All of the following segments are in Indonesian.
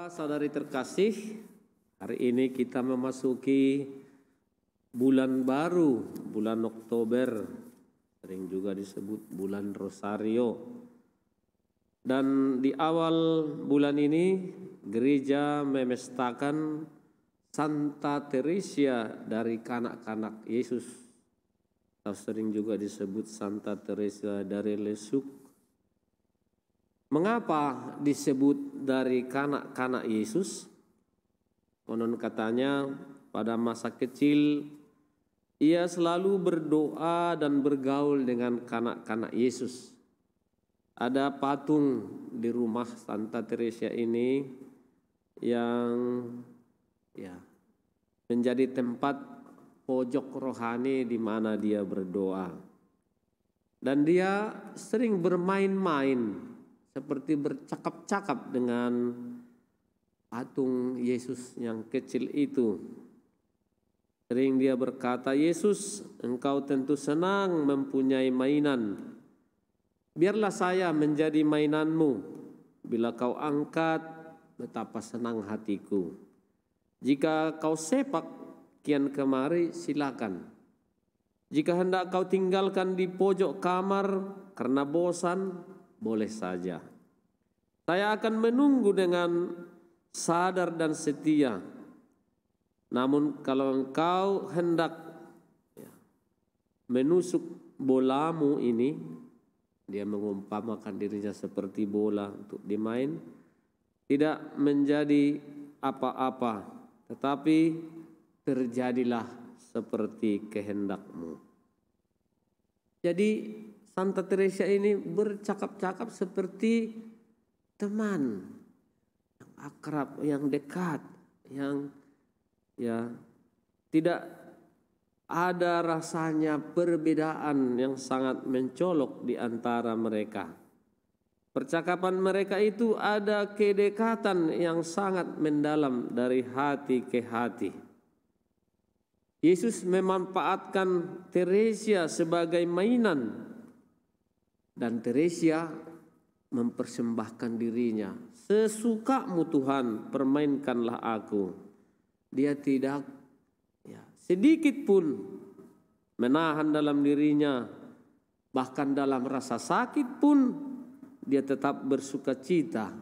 Saudara-saudari terkasih, hari ini kita memasuki bulan baru, bulan Oktober, sering juga disebut bulan Rosario. Dan di awal bulan ini gereja memestakan Santa Teresia dari kanak-kanak Yesus, atau sering juga disebut Santa Teresia dari Lisieux. Mengapa disebut dari kanak-kanak Yesus? Konon katanya pada masa kecil ia selalu berdoa dan bergaul dengan kanak-kanak Yesus. Ada patung di rumah Santa Teresia ini yang menjadi tempat pojok rohani di mana dia berdoa. Dan dia sering bermain-main, seperti bercakap-cakap dengan patung Yesus yang kecil itu. Sering dia berkata, "Yesus, engkau tentu senang mempunyai mainan. Biarlah saya menjadi mainanmu. Bila kau angkat, betapa senang hatiku. Jika kau sepak kian kemari, silakan. Jika hendak kau tinggalkan di pojok kamar karena bosan, boleh saja. Saya akan menunggu dengan sadar dan setia. Namun kalau engkau hendak menusuk bolamu ini," dia mengumpamakan dirinya seperti bola untuk dimain, "tidak menjadi apa-apa, tetapi terjadilah seperti kehendakmu." Jadi Santa Teresia ini bercakap-cakap seperti teman yang akrab, yang dekat, yang tidak ada rasanya perbedaan yang sangat mencolok di antara mereka. Percakapan mereka itu ada kedekatan yang sangat mendalam dari hati ke hati. Yesus memanfaatkan Teresia sebagai mainan, dan Teresia mempersembahkan dirinya. "Sesukamu Tuhan, permainkanlah aku." Dia tidak sedikit pun menahan dalam dirinya, bahkan dalam rasa sakit pun dia tetap bersukacita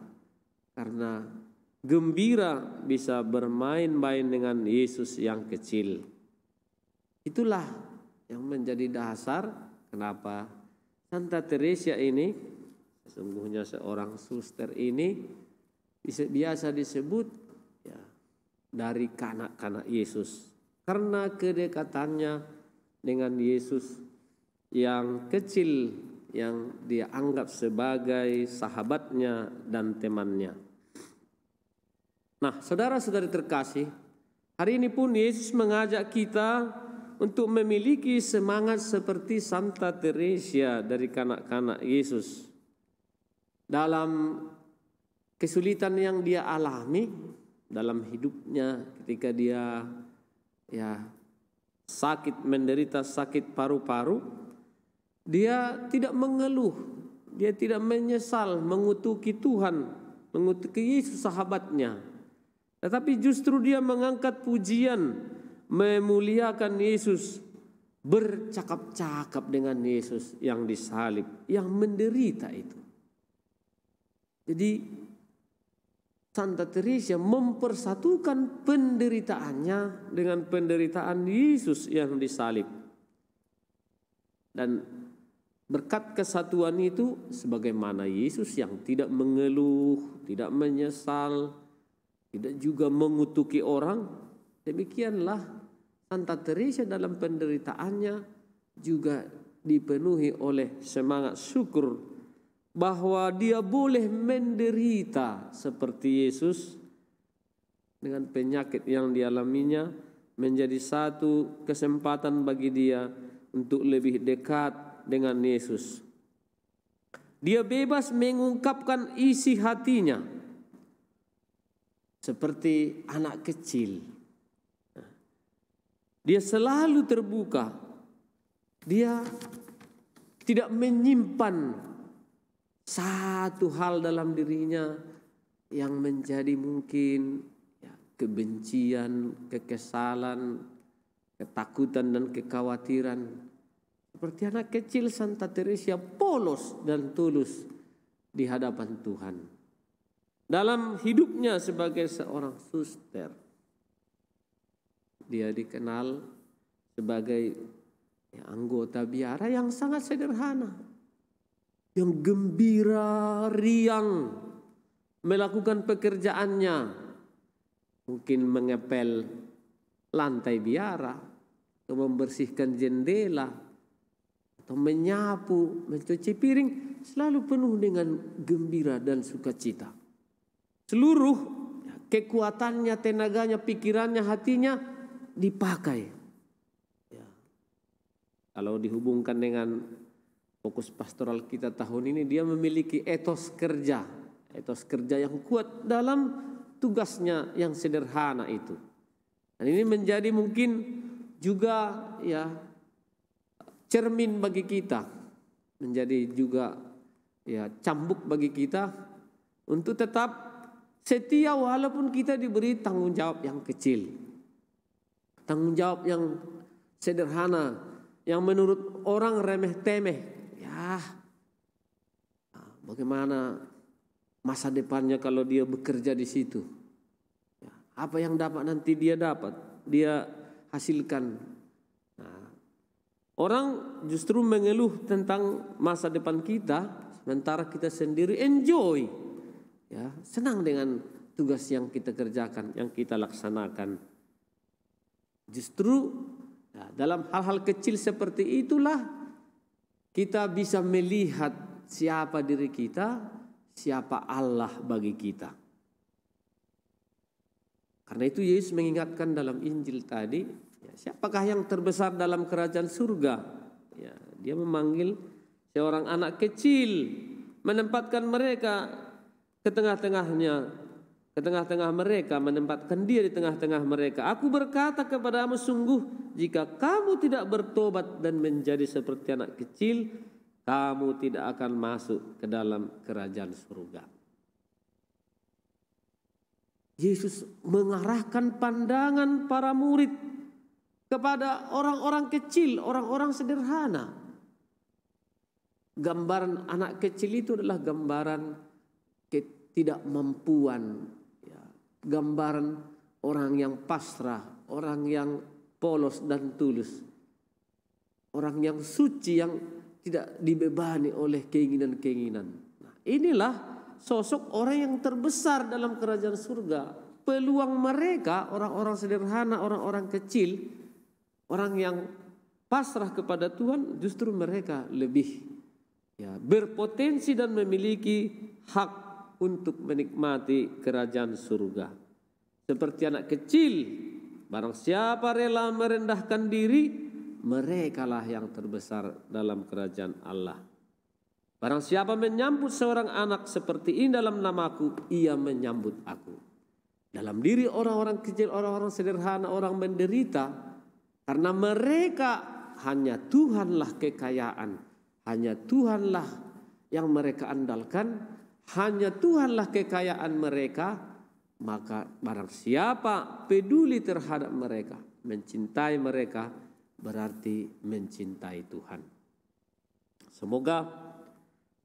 karena gembira bisa bermain-main dengan Yesus yang kecil. Itulah yang menjadi dasar kenapa Santa Teresia ini, sesungguhnya seorang suster ini, biasa disebut dari kanak-kanak Yesus, karena kedekatannya dengan Yesus yang kecil, yang dia anggap sebagai sahabatnya dan temannya. Nah, saudara-saudari terkasih, hari ini pun Yesus mengajak kita untuk memiliki semangat seperti Santa Teresia dari kanak-kanak Yesus. Dalam kesulitan yang dia alami dalam hidupnya, ketika dia sakit, menderita sakit paru-paru, dia tidak mengeluh, dia tidak menyesal, mengutuki Tuhan, mengutuki Yesus sahabatnya. Tetapi justru dia mengangkat pujian, memuliakan Yesus, bercakap-cakap dengan Yesus yang disalib, yang menderita itu. Jadi Santa Teresia mempersatukan penderitaannya dengan penderitaan Yesus yang disalib. Dan berkat kesatuan itu, sebagaimana Yesus yang tidak mengeluh, tidak menyesal, tidak juga mengutuki orang, demikianlah Santa Teresia dalam penderitaannya juga dipenuhi oleh semangat syukur bahwa dia boleh menderita seperti Yesus. Dengan penyakit yang dialaminya menjadi satu kesempatan bagi dia untuk lebih dekat dengan Yesus. Dia bebas mengungkapkan isi hatinya seperti anak kecil. Dia selalu terbuka. Dia tidak menyimpan satu hal dalam dirinya yang menjadi mungkin ya, kebencian, kekesalan, ketakutan dan kekhawatiran. Seperti anak kecil Santa Teresia, polos dan tulus di hadapan Tuhan. Dalam hidupnya sebagai seorang suster, dia dikenal sebagai anggota biara yang sangat sederhana, yang gembira, riang melakukan pekerjaannya, mungkin mengepel lantai biara, atau membersihkan jendela, atau menyapu, mencuci piring, selalu penuh dengan gembira dan sukacita. Seluruh kekuatannya, tenaganya, pikirannya, hatinya dipakai. Ya. Kalau dihubungkan dengan fokus pastoral kita tahun ini, dia memiliki etos kerja yang kuat dalam tugasnya yang sederhana itu. Dan ini menjadi mungkin juga ya cermin bagi kita, menjadi juga ya cambuk bagi kita untuk tetap setia walaupun kita diberi tanggung jawab yang kecil, tanggung jawab yang sederhana, yang menurut orang remeh-temeh. Ya, bagaimana masa depannya kalau dia bekerja di situ? Ya, apa yang dapat nanti dia hasilkan? Nah, orang justru mengeluh tentang masa depan kita, sementara kita sendiri enjoy. Ya, senang dengan tugas yang kita kerjakan, yang kita laksanakan. Justru ya, dalam hal-hal kecil seperti itulah kita bisa melihat siapa diri kita, siapa Allah bagi kita. Karena itu Yesus mengingatkan dalam Injil tadi, ya, siapakah yang terbesar dalam kerajaan surga? Ya, dia memanggil seorang anak kecil, menempatkan mereka ke tengah-tengah mereka, menempatkan dia di tengah-tengah mereka. Aku berkata kepadamu, sungguh jika kamu tidak bertobat dan menjadi seperti anak kecil, kamu tidak akan masuk ke dalam kerajaan surga. Yesus mengarahkan pandangan para murid kepada orang-orang kecil, orang-orang sederhana. Gambaran anak kecil itu adalah gambaran ketidakmampuan, ya, gambaran orang yang pasrah, orang yang polos dan tulus, orang yang suci, yang tidak dibebani oleh keinginan-keinginan. Nah, inilah sosok orang yang terbesar dalam kerajaan surga. Peluang mereka, orang-orang sederhana, orang-orang kecil, orang yang pasrah kepada Tuhan, justru mereka lebih ya, berpotensi dan memiliki hak untuk menikmati kerajaan surga. Seperti anak kecil, barang siapa rela merendahkan diri, merekalah yang terbesar dalam kerajaan Allah. Barang siapa menyambut seorang anak seperti ini dalam namaku, ia menyambut aku. Dalam diri orang-orang kecil, orang-orang sederhana, orang menderita, karena mereka hanya Tuhanlah kekayaan, hanya Tuhanlah yang mereka andalkan, hanya Tuhanlah kekayaan mereka, maka barang siapa peduli terhadap mereka, mencintai mereka, berarti mencintai Tuhan. Semoga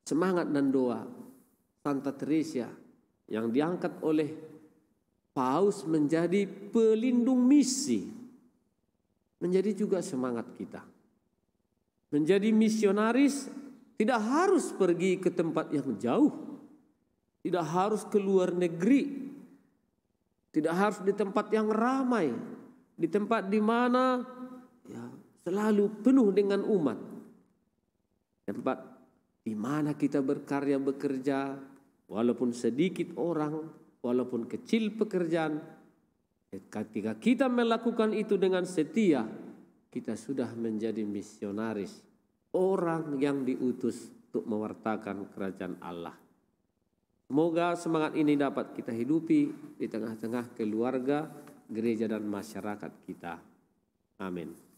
semangat dan doa Santa Teresia yang diangkat oleh Paus menjadi pelindung misi, menjadi juga semangat kita. Menjadi misionaris tidak harus pergi ke tempat yang jauh, tidak harus ke luar negeri, tidak harus di tempat yang ramai, di tempat di mana ya, selalu penuh dengan umat. Tempat di mana kita berkarya bekerja, walaupun sedikit orang, walaupun kecil pekerjaan, ketika kita melakukan itu dengan setia, kita sudah menjadi misionaris, orang yang diutus untuk mewartakan kerajaan Allah. Semoga semangat ini dapat kita hidupi di tengah-tengah keluarga, gereja dan masyarakat kita. Amin.